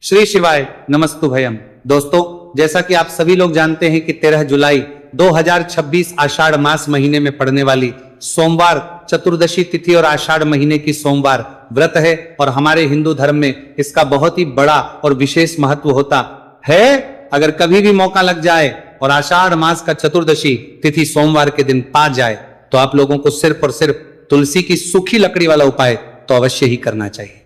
श्री शिवाय नमस्तु भयम। दोस्तों, जैसा कि आप सभी लोग जानते हैं कि 13 जुलाई 2026 आषाढ़ मास महीने में पड़ने वाली सोमवार चतुर्दशी तिथि और आषाढ़ महीने की सोमवार व्रत है और हमारे हिंदू धर्म में इसका बहुत ही बड़ा और विशेष महत्व होता है। अगर कभी भी मौका लग जाए और आषाढ़ मास का चतुर्दशी तिथि सोमवार के दिन पा जाए तो आप लोगों को सिर्फ और सिर्फ तुलसी की सूखी लकड़ी वाला उपाय तो अवश्य ही करना चाहिए।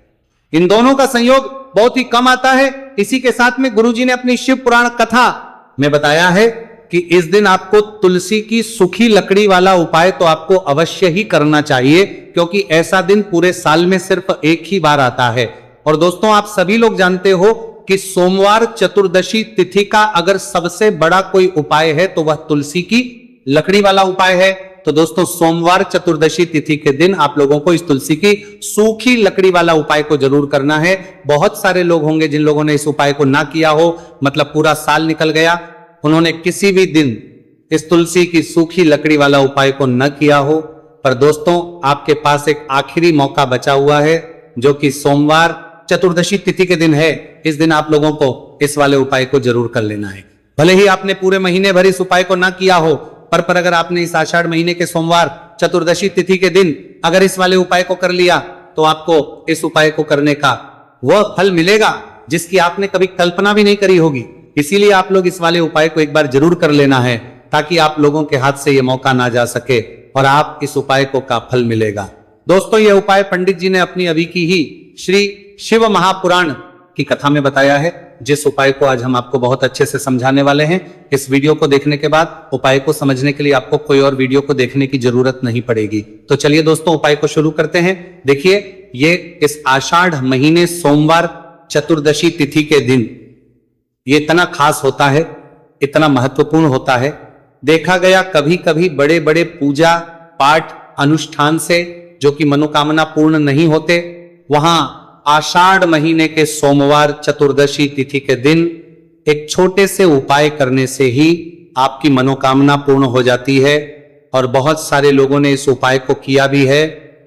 इन दोनों का संयोग बहुत ही कम आता है। इसी के साथ में गुरुजी ने अपनी शिव पुराण कथा में बताया है कि इस दिन आपको तुलसी की सूखी लकड़ी वाला उपाय तो आपको अवश्य ही करना चाहिए, क्योंकि ऐसा दिन पूरे साल में सिर्फ एक ही बार आता है। और दोस्तों, आप सभी लोग जानते हो कि सोमवार चतुर्दशी तिथि का अगर सबसे बड़ा कोई उपाय है तो वह तुलसी की लकड़ी वाला उपाय है। तो दोस्तों, सोमवार चतुर्दशी तिथि के दिन आप लोगों को इस तुलसी की सूखी लकड़ी वाला उपाय को जरूर करना है। बहुत सारे लोग होंगे जिन लोगों ने इस उपाय को ना किया हो, मतलब पूरा साल निकल गया, उन्होंने किसी भी दिन इस तुलसी की सूखी लकड़ी वाला उपाय को न किया हो। पर दोस्तों, आपके पास एक आखिरी मौका बचा हुआ है, जो कि सोमवार चतुर्दशी तिथि के दिन है। इस दिन आप लोगों को इस वाले उपाय को जरूर कर लेना है। भले ही आपने पूरे महीने भर इस उपाय को ना किया हो, पर अगर आपने इस आषाढ़ महीने के सोमवार चतुर्दशी तिथि के दिन अगर इस वाले उपाय को कर लिया तो आपको इस उपाय को करने का वह फल मिलेगा जिसकी आपने कभी कल्पना भी नहीं करी होगी। इसीलिए आप लोग इस वाले उपाय को एक बार जरूर कर लेना है, ताकि आप लोगों के हाथ से यह मौका ना जा सके और आप इस उपाय को का फल मिलेगा। दोस्तों, यह उपाय पंडित जी ने अपनी अभी की ही श्री शिव महापुराण की कथा में बताया है, जिस उपाय को आज हम आपको बहुत अच्छे से समझाने वाले हैं। इस वीडियो को देखने के बाद उपाय को समझने के लिए आपको कोई और वीडियो को देखने की जरूरत नहीं पड़ेगी। तो चलिए दोस्तों, उपाय को शुरू करते हैं। देखिए, ये इस आषाढ़ महीने सोमवार चतुर्दशी तिथि के दिन ये इतना खास होता है, इतना महत्वपूर्ण होता है। देखा गया कभी कभी बड़े बड़े पूजा पाठ अनुष्ठान से जो कि मनोकामना पूर्ण नहीं होते, वहां आषाढ़ महीने के सोमवार चतुर्दशी तिथि के दिन एक छोटे से उपाय करने से ही आपकी मनोकामना पूर्ण हो जाती है। और बहुत सारे लोगों ने इस उपाय को किया भी है,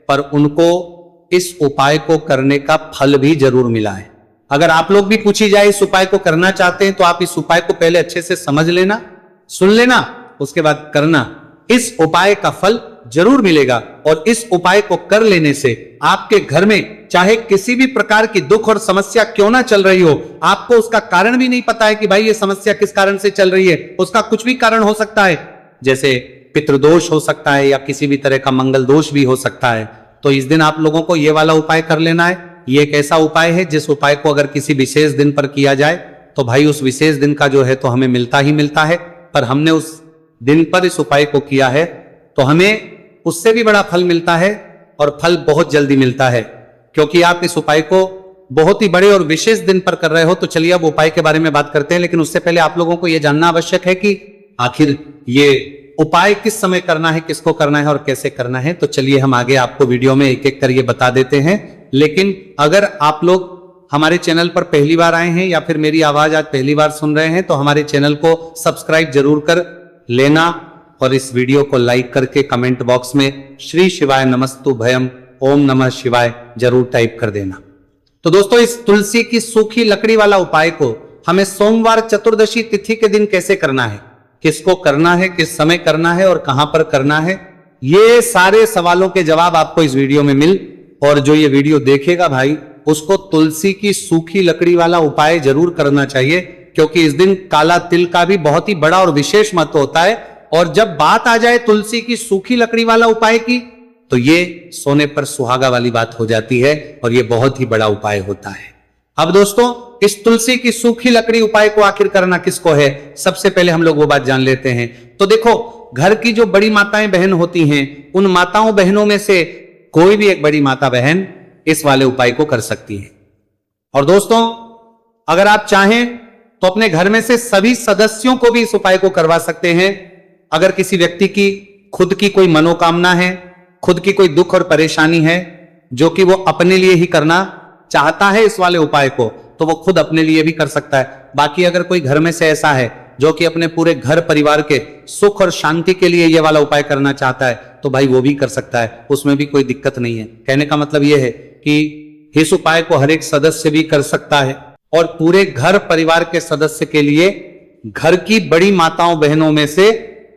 पर उनको इस उपाय को करने का फल भी जरूर मिला है। अगर आप लोग भी पूछी जाए इस उपाय को करना चाहते हैं तो आप इस उपाय को पहले अच्छे से समझ लेना, सुन लेना, उसके बाद करना। इस उपाय का फल जरूर मिलेगा और इस उपाय को कर लेने से आपके घर में चाहे किसी भी प्रकार की दुख और समस्या क्यों ना चल रही हो, आपको उसका कारण भी नहीं पता है कि भाई ये समस्या किस कारण से चल रही है, उसका कुछ भी कारण हो सकता है, जैसे पितृदोष हो सकता है या किसी भी तरह का मंगल दोष भी हो सकता है। तो इस दिन आप लोगों को ये वाला उपाय कर लेना है। ये एक ऐसा उपाय है जिस उपाय को अगर किसी विशेष दिन पर किया जाए तो भाई उस विशेष दिन का जो है तो हमें मिलता ही मिलता है। पर हमने उस दिन पर इस उपाय को किया है तो हमें उससे भी बड़ा फल मिलता है, और फल बहुत जल्दी मिलता है, क्योंकि आप इस उपाय को बहुत ही बड़े और विशेष दिन पर कर रहे हो। तो चलिए अब उपाय के बारे में बात करते हैं, लेकिन उससे पहले आप लोगों को यह जानना आवश्यक है कि आखिर ये उपाय किस समय करना है, किसको करना है और कैसे करना है। तो चलिए हम आगे आपको वीडियो में एक एक करके बता देते हैं। लेकिन अगर आप लोग हमारे चैनल पर पहली बार आए हैं या फिर मेरी आवाज आज पहली बार सुन रहे हैं तो हमारे चैनल को सब्सक्राइब जरूर कर लेना और इस वीडियो को लाइक करके कमेंट बॉक्स में श्री शिवाय नमस्तु भयम ओम नमः शिवाय जरूर टाइप कर देना। तो दोस्तों, इस तुलसी की सूखी लकड़ी वाला उपाय को हमें सोमवार चतुर्दशी तिथि के दिन कैसे करना है, किसको करना है, किस समय करना है और कहां पर करना है, ये सारे सवालों के जवाब आपको इस वीडियो में मिल। और जो ये वीडियो देखेगा भाई, उसको तुलसी की सूखी लकड़ी वाला उपाय जरूर करना चाहिए, क्योंकि इस दिन काला तिल का भी बहुत ही बड़ा और विशेष महत्व होता है। और जब बात आ जाए तुलसी की सूखी लकड़ी वाला उपाय की, तो ये सोने पर सुहागा वाली बात हो जाती है और ये बहुत ही बड़ा उपाय होता है। अब दोस्तों, इस तुलसी की सूखी लकड़ी उपाय को आखिर करना किसको है, सबसे पहले हम लोग वो बात जान लेते हैं। तो देखो, घर की जो बड़ी माताएं बहन होती हैं, उन माताओं बहनों में से कोई भी एक बड़ी माता बहन इस वाले उपाय को कर सकती है। और दोस्तों, अगर आप चाहें तो अपने घर में से सभी सदस्यों को भी इस उपाय को करवा सकते हैं। अगर किसी व्यक्ति की खुद की कोई मनोकामना है, खुद की कोई दुख और परेशानी है जो कि वो अपने लिए ही करना चाहता है इस वाले उपाय को, तो वो खुद अपने लिए भी कर सकता है। बाकी अगर कोई घर में से ऐसा है जो कि अपने पूरे घर परिवार के सुख और शांति के लिए ये वाला उपाय करना चाहता है, तो भाई वो भी कर सकता है, उसमें भी कोई दिक्कत नहीं है। कहने का मतलब ये है कि इस उपाय को हर एक सदस्य भी कर सकता है। और पूरे घर परिवार के सदस्य के लिए घर की बड़ी माताओं बहनों में से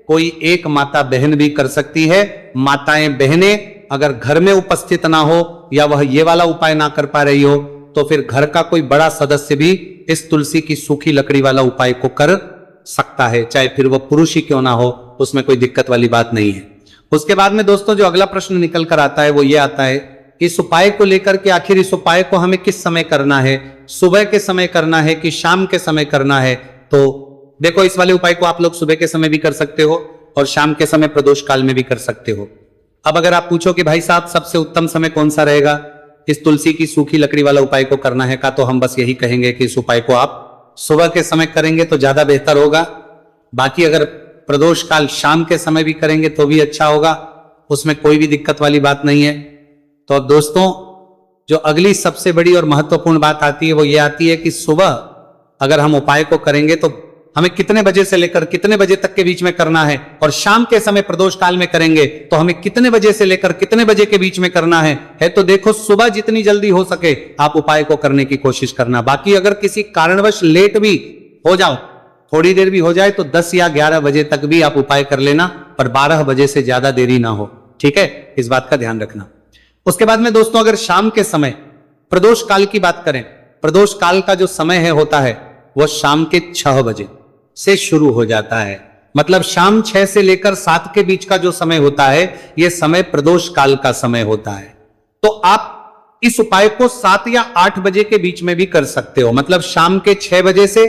कोई एक माता बहन भी कर सकती है। माताएं बहनें अगर घर में उपस्थित ना हो या वह ये वाला उपाय ना कर पा रही हो तो फिर घर का कोई बड़ा सदस्य भी इस तुलसी की सूखी लकड़ी वाला उपाय को कर सकता है, चाहे फिर वह पुरुष ही क्यों ना हो, उसमें कोई दिक्कत वाली बात नहीं है। उसके बाद में दोस्तों जो अगला प्रश्न निकल कर आता है वो ये आता है, इस उपाय को लेकर के आखिर इस उपाय को हमें किस समय करना है, सुबह के समय करना है कि शाम के समय करना है। तो देखो, इस वाले उपाय को आप लोग सुबह के समय भी कर सकते हो और शाम के समय प्रदोष काल में भी कर सकते हो। अब अगर आप पूछो कि भाई साहब सबसे उत्तम समय कौन सा रहेगा इस तुलसी की सूखी लकड़ी वाला उपाय को करना है का, तो हम बस यही कहेंगे कि इस उपाय को आप सुबह के समय करेंगे तो ज्यादा बेहतर होगा। बाकी अगर प्रदोष काल शाम के समय भी करेंगे तो भी अच्छा होगा, उसमें कोई भी दिक्कत वाली बात नहीं है। तो दोस्तों जो अगली सबसे बड़ी और महत्वपूर्ण बात आती है वो ये आती है कि सुबह अगर हम उपाय को करेंगे तो हमें कितने बजे से लेकर कितने बजे तक के बीच में करना है, और शाम के समय प्रदोष काल में करेंगे तो हमें कितने बजे से लेकर कितने बजे के बीच में करना है। तो देखो, सुबह जितनी जल्दी हो सके आप उपाय को करने की कोशिश करना। बाकी अगर किसी कारणवश लेट भी हो जाओ, थोड़ी देर भी हो जाए, तो 10 या 11 बजे तक भी आप उपाय कर लेना, पर 12 बजे से ज्यादा देरी ना हो, ठीक है, इस बात का ध्यान रखना। उसके बाद में दोस्तों अगर शाम के समय प्रदोष काल की बात करें, प्रदोष काल का जो समय है होता है वह शाम के 6 बजे से शुरू हो जाता है। मतलब शाम 6 से लेकर 7 के बीच का जो समय होता है यह समय प्रदोष काल का समय होता है। तो आप इस उपाय को 7 या 8 बजे के बीच में भी कर सकते हो। मतलब शाम के 6 बजे से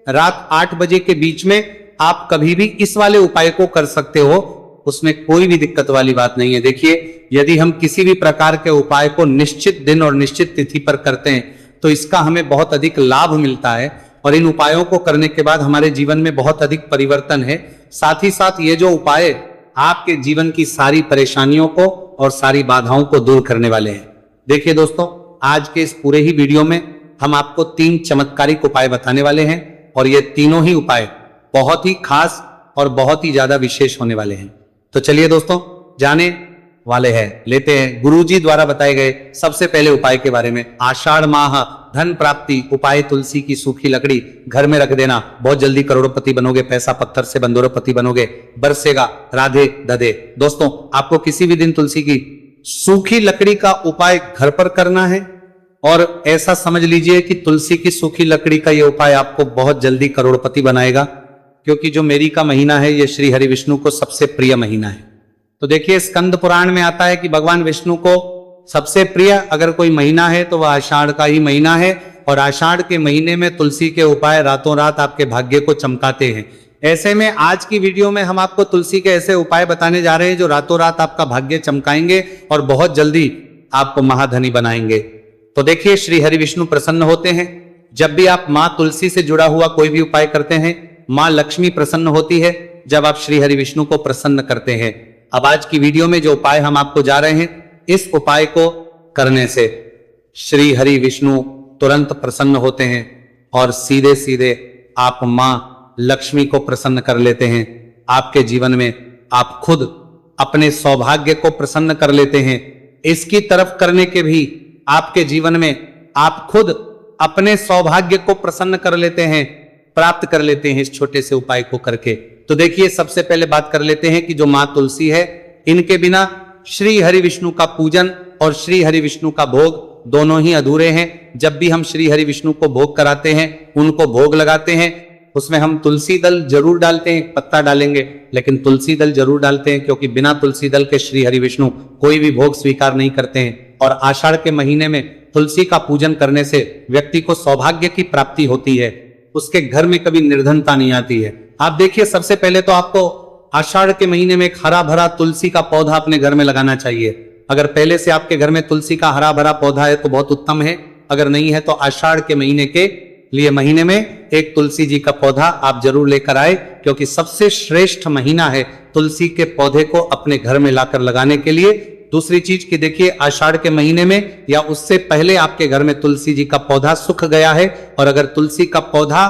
रात 8 बजे के बीच में आप कभी भी इस वाले उपाय को कर सकते हो, उसमें कोई भी दिक्कत वाली बात नहीं है। देखिए, यदि हम किसी भी प्रकार के उपाय को निश्चित दिन और निश्चित तिथि पर करते हैं तो इसका हमें बहुत अधिक लाभ मिलता है और इन उपायों को करने के बाद हमारे जीवन में बहुत अधिक परिवर्तन है। साथ ही साथ ये जो उपाय आपके जीवन की सारी परेशानियों को और सारी बाधाओं को दूर करने वाले हैं। देखिए दोस्तों, आज के इस पूरे ही वीडियो में हम आपको 3 चमत्कारिक उपाय बताने वाले हैं और ये तीनों ही उपाय बहुत ही खास और बहुत ही ज्यादा विशेष होने वाले हैं। तो चलिए दोस्तों, जाने वाले हैं, लेते हैं गुरुजी द्वारा बताए गए सबसे पहले उपाय के बारे में। आषाढ़ माह धन प्राप्ति उपाय, तुलसी की सूखी लकड़ी घर में रख देना, बहुत जल्दी करोड़पति बनोगे, पैसा पत्थर से बंदोरपति बनोगे, बरसेगा, राधे दधे। दोस्तों आपको किसी भी दिन तुलसी की सूखी लकड़ी का उपाय घर पर करना है और ऐसा समझ लीजिए कि तुलसी की सूखी लकड़ी का यह उपाय आपको बहुत जल्दी करोड़पति बनाएगा, क्योंकि जो मेरी का महीना है यह श्री हरि विष्णु को सबसे प्रिय महीना है। तो देखिए, स्कंद पुराण में आता है कि भगवान विष्णु को सबसे प्रिय अगर कोई महीना है तो वह आषाढ़ का ही महीना है, और आषाढ़ के महीने में तुलसी के उपाय रातों रात आपके भाग्य को चमकाते हैं। ऐसे में आज की वीडियो में हम आपको तुलसी के ऐसे उपाय बताने जा रहे हैं जो रातों रात आपका भाग्य चमकाएंगे और बहुत जल्दी आपको महाधनी बनाएंगे। तो देखिए, श्री हरि विष्णु प्रसन्न होते हैं जब भी आप माँ तुलसी से जुड़ा हुआ कोई भी उपाय करते हैं। माँ लक्ष्मी प्रसन्न होती है जब आप श्री हरि विष्णु को प्रसन्न करते हैं। अब आज की वीडियो में जो उपाय हम आपको जा रहे हैं, इस उपाय को करने से श्री हरि विष्णु तुरंत प्रसन्न होते हैं और सीधे सीधे आप मां लक्ष्मी को प्रसन्न कर लेते हैं। आपके जीवन में आप खुद अपने सौभाग्य को प्रसन्न कर लेते हैं। इसकी तरफ करने के भी आपके जीवन में आप खुद अपने सौभाग्य को प्रसन्न कर लेते हैं, प्राप्त कर लेते हैं इस छोटे से उपाय को करके। तो देखिए, सबसे पहले बात कर लेते हैं कि जो मां तुलसी है, इनके बिना श्री हरि विष्णु का पूजन और श्री हरि विष्णु का भोग दोनों ही अधूरे हैं। जब भी हम श्री हरि विष्णु को भोग कराते हैं, उनको भोग लगाते हैं, उसमें हम तुलसी दल जरूर डालते हैं, पत्ता डालेंगे लेकिन तुलसी दल जरूर डालते हैं, क्योंकि बिना तुलसी दल के श्री हरि विष्णु कोई भी भोग स्वीकार नहीं करते हैं। और आषाढ़ के महीने में तुलसी का पूजन करने से व्यक्ति को सौभाग्य की प्राप्ति होती है, उसके घर में कभी निर्धनता नहीं आती है। आप देखिए, सबसे पहले तो आपको आषाढ़ के महीने में एक हरा भरा तुलसी का पौधा अपने घर में लगाना चाहिए। अगर पहले से आपके घर में तुलसी का हरा भरा पौधा है तो बहुत उत्तम है, अगर नहीं है तो आषाढ़ के महीने में एक तुलसी जी का पौधा आप जरूर लेकर आए, क्योंकि सबसे श्रेष्ठ महीना है तुलसी के पौधे को अपने घर में लाकर लगाने के लिए। दूसरी चीज कि देखिए, आषाढ़ के महीने में या उससे पहले आपके घर में तुलसी जी का पौधा सूख गया है, और अगर तुलसी का पौधा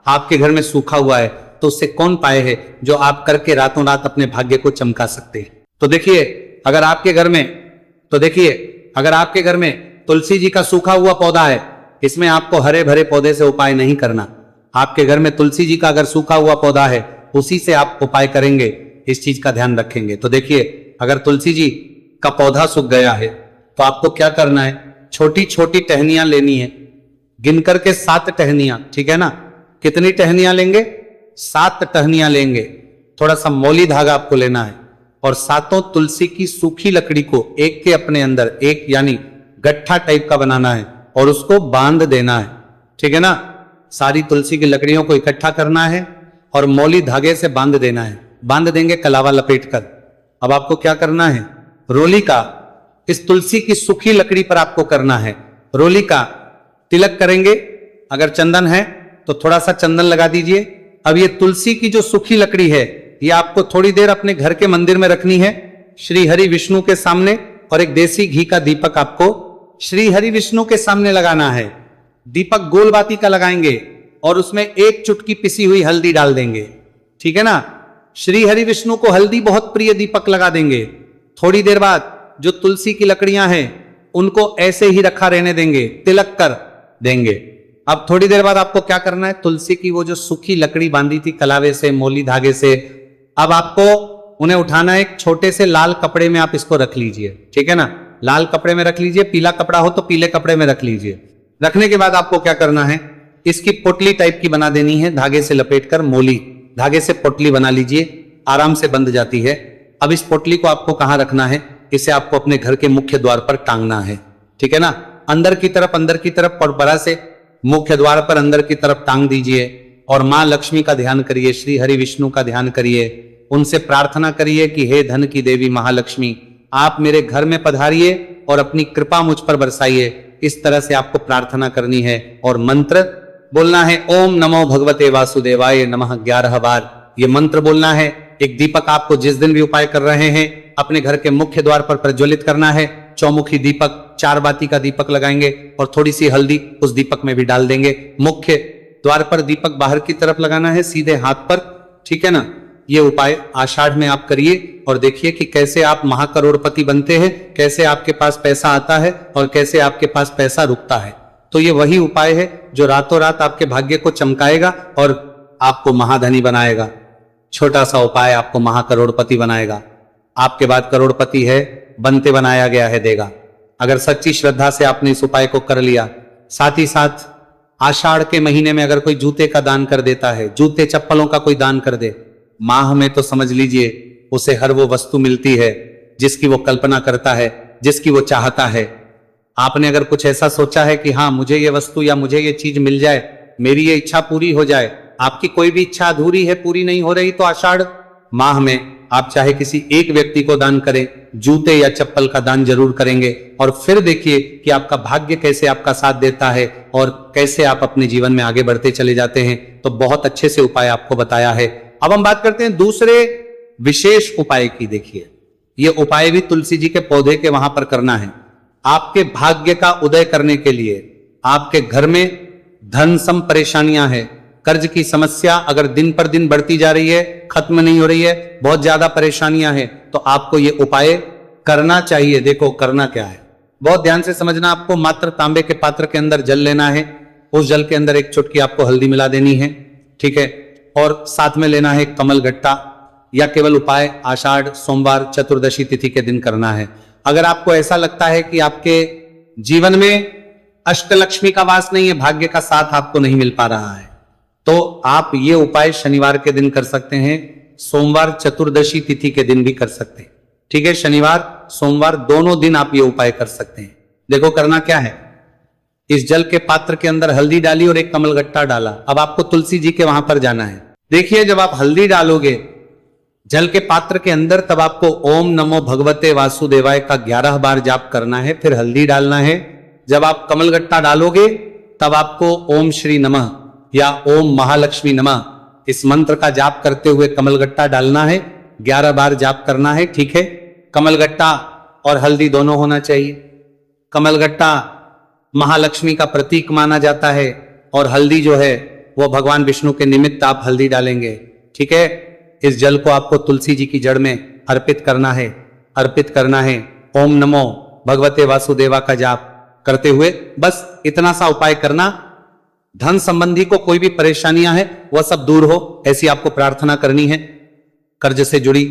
आपके घर में सूखा हुआ है तो उससे कौन पाए है जो आप करके रातों रात अपने भाग्य को चमका सकते हैं। तो देखिए, अगर आपके घर में तुलसी जी का सूखा हुआ पौधा है इसमें आपको हरे भरे पौधे से उपाय नहीं करना। आपके घर में तुलसी जी का अगर सूखा हुआ पौधा है उसी से आप उपाय करेंगे, इस चीज का ध्यान रखेंगे। तो देखिए, अगर तुलसी जी का पौधा सूख गया है तो आपको क्या करना है, छोटी छोटी टहनियां लेनी है, गिन करके 7 टहनियां, ठीक है ना। कितनी टहनियां लेंगे? 7 टहनियां लेंगे। थोड़ा सा मौली धागा आपको लेना है और 7 तुलसी की सूखी लकड़ी को एक के अपने अंदर एक यानी गट्ठा टाइप का बनाना है और उसको बांध देना है, ठीक है ना। सारी तुलसी की लकड़ियों को इकट्ठा करना है और मौली धागे से बांध देना है। बांध देंगे कलावा लपेट कर। अब आपको क्या करना है, रोली का इस तुलसी की सूखी लकड़ी पर आपको करना है रोली का तिलक करेंगे। अगर चंदन है तो थोड़ा सा चंदन लगा दीजिए। अब ये तुलसी की जो सूखी लकड़ी है ये आपको थोड़ी देर अपने घर के मंदिर में रखनी है, श्री हरि विष्णु के सामने, और एक देसी घी का दीपक आपको श्री हरि विष्णु के सामने लगाना है। दीपक गोल बाती का लगाएंगे और उसमें 1 चुटकी पिसी हुई हल्दी डाल देंगे, ठीक है ना। श्री हरि विष्णु को हल्दी बहुत प्रिय, दीपक लगा देंगे। थोड़ी देर बाद जो तुलसी की लकड़ियां हैं उनको ऐसे ही रखा रहने देंगे, तिलक कर देंगे। अब थोड़ी देर बाद आपको क्या करना है, तुलसी की वो जो सूखी लकड़ी बांधी थी कलावे से, मौली धागे से, अब आपको उन्हें उठाना है। एक छोटे से लाल कपड़े में आप इसको रख लीजिए, ठीक है ना। लाल कपड़े में रख लीजिए, पीला कपड़ा हो तो पीले कपड़े में रख लीजिए। रखने के बाद आपको क्या करना है, इसकी पोटली टाइप की बना देनी है, धागे से लपेटकर मौली धागे से पोटली बना लीजिए, आराम से बंध जाती है। अब इस पोटली को आपको कहां रखना है, इसे आपको अपने घर के मुख्य द्वार पर टांगना है, ठीक है ना। अंदर की तरफ और बड़ा से मुख्य द्वार पर अंदर की तरफ टांग दीजिए और मां लक्ष्मी का ध्यान करिए, श्री हरि विष्णु का ध्यान करिए, उनसे प्रार्थना करिए कि हे धन की देवी महालक्ष्मी, आप मेरे घर में पधारिए और अपनी कृपा मुझ पर बरसाइए। इस तरह से आपको प्रार्थना करनी है और मंत्र बोलना है, ओम नमो भगवते वासुदेवाय नमः 11 बार ये मंत्र बोलना है। एक दीपक आपको जिस दिन भी उपाय कर रहे हैं अपने घर के मुख्य द्वार पर प्रज्वलित करना है। चौमुखी दीपक, 4 बाती का दीपक लगाएंगे और थोड़ी सी हल्दी उस दीपक में भी डाल देंगे। मुख्य द्वार पर दीपक बाहर की तरफ लगाना है, सीधे हाथ पर, ठीक है ना। ये उपाय आषाढ़ में आप करिए और देखिए कि कैसे आप महाकरोड़पति बनते हैं, कैसे आपके पास पैसा आता है और कैसे आपके पास पैसा रुकता है। तो ये वही उपाय है जो रातों रात आपके भाग्य को चमकाएगा और आपको महाधनी बनाएगा। छोटा सा उपाय आपको महाकरोड़पति बनाएगा। आपके बाद करोड़पति है, बनते बनाया गया है देगा। अगर सच्ची श्रद्धा से आपने इस उपाय को कर लिया। साथ ही साथ आषाढ़ के महीने में अगर कोई जूते का दान कर देता है, जूते चप्पलों का कोई दान कर दे, माह में तो समझ लीजिए उसे हर वो वस्तु मिलती है जिसकी वो कल्पना करता है, जिसकी वो चाहता है। आपने अगर कुछ ऐसा सोचा है कि हाँ मुझे ये वस्तु या मुझे ये चीज मिल जाए, मेरी ये इच्छा पूरी हो जाए, आपकी कोई भी इच्छा अधूरी है, पूरी नहीं हो रही, तो आषाढ़ माह में आप चाहे किसी एक व्यक्ति को दान करें, जूते या चप्पल का दान जरूर करेंगे और फिर देखिए कि आपका भाग्य कैसे आपका साथ देता है और कैसे आप अपने जीवन में आगे बढ़ते चले जाते हैं। तो बहुत अच्छे से उपाय आपको बताया है। अब हम बात करते हैं दूसरे विशेष उपाय की। देखिए, ये उपाय भी तुलसी जी के पौधे के वहां पर करना है। आपके भाग्य का उदय करने के लिए आपके घर में धन सम परेशानियां हैं, कर्ज की समस्या अगर दिन पर दिन बढ़ती जा रही है, खत्म नहीं हो रही है, बहुत ज्यादा परेशानियां हैं, तो आपको ये उपाय करना चाहिए। देखो करना क्या है, बहुत ध्यान से समझना। आपको मात्र तांबे के पात्र के अंदर जल लेना है, उस जल के अंदर 1 चुटकी आपको हल्दी मिला देनी है, ठीक है, और साथ में लेना है कमल गट्टा। या केवल उपाय आषाढ़ सोमवार चतुर्दशी तिथि के दिन करना है। अगर आपको ऐसा लगता है कि आपके जीवन में अष्टलक्ष्मी का वास नहीं है, भाग्य का साथ आपको नहीं मिल पा रहा है, तो आप ये उपाय शनिवार के दिन कर सकते हैं, सोमवार चतुर्दशी तिथि के दिन भी कर सकते हैं, ठीक है। शनिवार सोमवार दोनों दिन आप ये उपाय कर सकते हैं। देखो करना क्या है, इस जल के पात्र के अंदर हल्दी डाली और 1 कमलगट्टा डाला। अब आपको तुलसी जी के वहां पर जाना है। देखिए जब आप हल्दी डालोगे जल के पात्र के अंदर, तब आपको ओम नमो भगवते वासुदेवाय का 11 बार जाप करना है, फिर हल्दी डालना है। जब आप कमलगट्टा डालोगे तब आपको ओम श्री नमः या ओम महालक्ष्मी नमः इस मंत्र का जाप करते हुए कमलगट्टा डालना है, 11 बार जाप करना है, ठीक है। कमलगट्टा और हल्दी दोनों होना चाहिए। कमलगट्टा महालक्ष्मी का प्रतीक माना जाता है और हल्दी जो है वो भगवान विष्णु के निमित्त आप हल्दी डालेंगे, ठीक है। इस जल को आपको तुलसी जी की जड़ में अर्पित करना है, अर्पित करना है। ओम नमो भगवते वासुदेवा का जाप करते हुए बस इतना सा उपाय करना। धन संबंधी को कोई भी परेशानियां हैं वह सब दूर हो, ऐसी आपको प्रार्थना करनी है। कर्ज से जुड़ी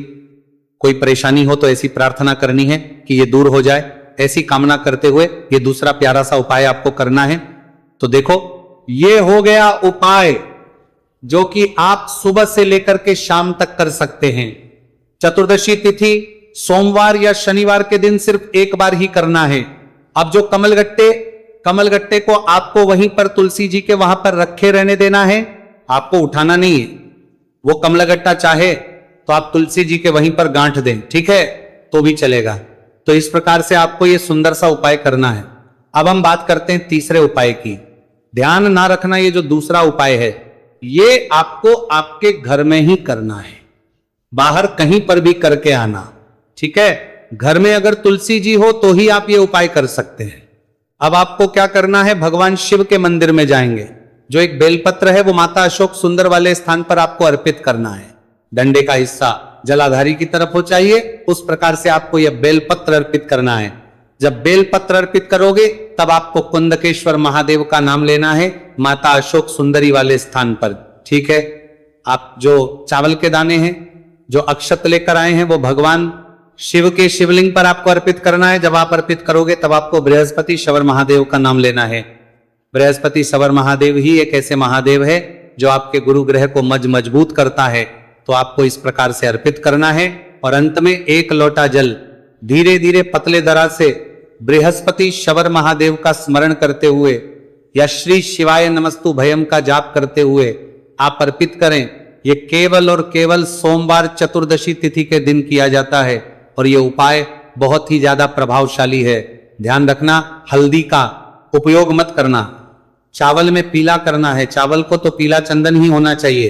कोई परेशानी हो तो ऐसी प्रार्थना करनी है कि ये दूर हो जाए, ऐसी कामना करते हुए ये दूसरा प्यारा सा उपाय आपको करना है। तो देखो, ये हो गया उपाय जो कि आप सुबह से लेकर के शाम तक कर सकते हैं। चतुर्दशी तिथि सोमवार या शनिवार के दिन सिर्फ एक बार ही करना है। अब जो कमलगट्टे को आपको वहीं पर तुलसी जी के वहां पर रखे रहने देना है, आपको उठाना नहीं है। वो कमलगट्टा चाहे तो आप तुलसी जी के वहीं पर गांठ दें, ठीक है, तो भी चलेगा। तो इस प्रकार से आपको ये सुंदर सा उपाय करना है। अब हम बात करते हैं तीसरे उपाय की। ध्यान ना रखना, ये जो दूसरा उपाय है ये आपको आपके घर में ही करना है, बाहर कहीं पर भी करके आना, ठीक है। घर में अगर तुलसी जी हो तो ही आप ये उपाय कर सकते हैं। अब आपको क्या करना है, भगवान शिव के मंदिर में जाएंगे, जो एक बेलपत्र है वो माता अशोक सुंदर वाले स्थान पर आपको अर्पित करना है। डंडे का हिस्सा जलाधारी की तरफ हो चाहिए, उस प्रकार से आपको यह बेलपत्र अर्पित करना है। जब बेलपत्र अर्पित करोगे तब आपको कुंदकेश्वर महादेव का नाम लेना है, माता अशोक सुंदरी वाले स्थान पर, ठीक है। आप जो चावल के दाने हैं, जो अक्षत लेकर आए हैं, वो भगवान शिव के शिवलिंग पर आपको अर्पित करना है। जब आप अर्पित करोगे तब आपको बृहस्पति शवर महादेव का नाम लेना है। बृहस्पति शवर महादेव ही एक ऐसे महादेव है जो आपके गुरु ग्रह को मजबूत करता है। तो आपको इस प्रकार से अर्पित करना है और अंत में एक लोटा जल धीरे धीरे पतले दरा से बृहस्पति शवर महादेव का स्मरण करते हुए या श्री शिवाय नमस्तु भयम का जाप करते हुए आप अर्पित करें। ये केवल और केवल सोमवार चतुर्दशी तिथि के दिन किया जाता है और ये उपाय बहुत ही ज्यादा प्रभावशाली है। ध्यान रखना, हल्दी का उपयोग मत करना, चावल में पीला करना है, चावल को तो पीला चंदन ही होना चाहिए,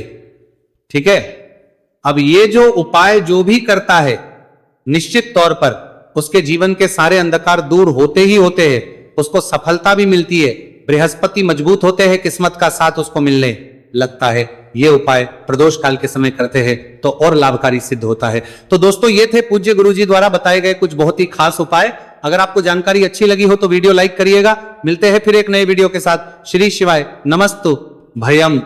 ठीक है। अब ये जो उपाय जो भी करता है निश्चित तौर पर उसके जीवन के सारे अंधकार दूर होते ही होते हैं, उसको सफलता भी मिलती है, बृहस्पति मजबूत होते हैं, किस्मत का साथ उसको मिलने लगता है। ये उपाय प्रदोष काल के समय करते हैं तो और लाभकारी सिद्ध होता है। तो दोस्तों, ये थे पूज्य गुरुजी द्वारा बताए गए कुछ बहुत ही खास उपाय। अगर आपको जानकारी अच्छी लगी हो तो वीडियो लाइक करिएगा। मिलते हैं फिर एक नए वीडियो के साथ। श्री शिवाय नमस्तु भयम।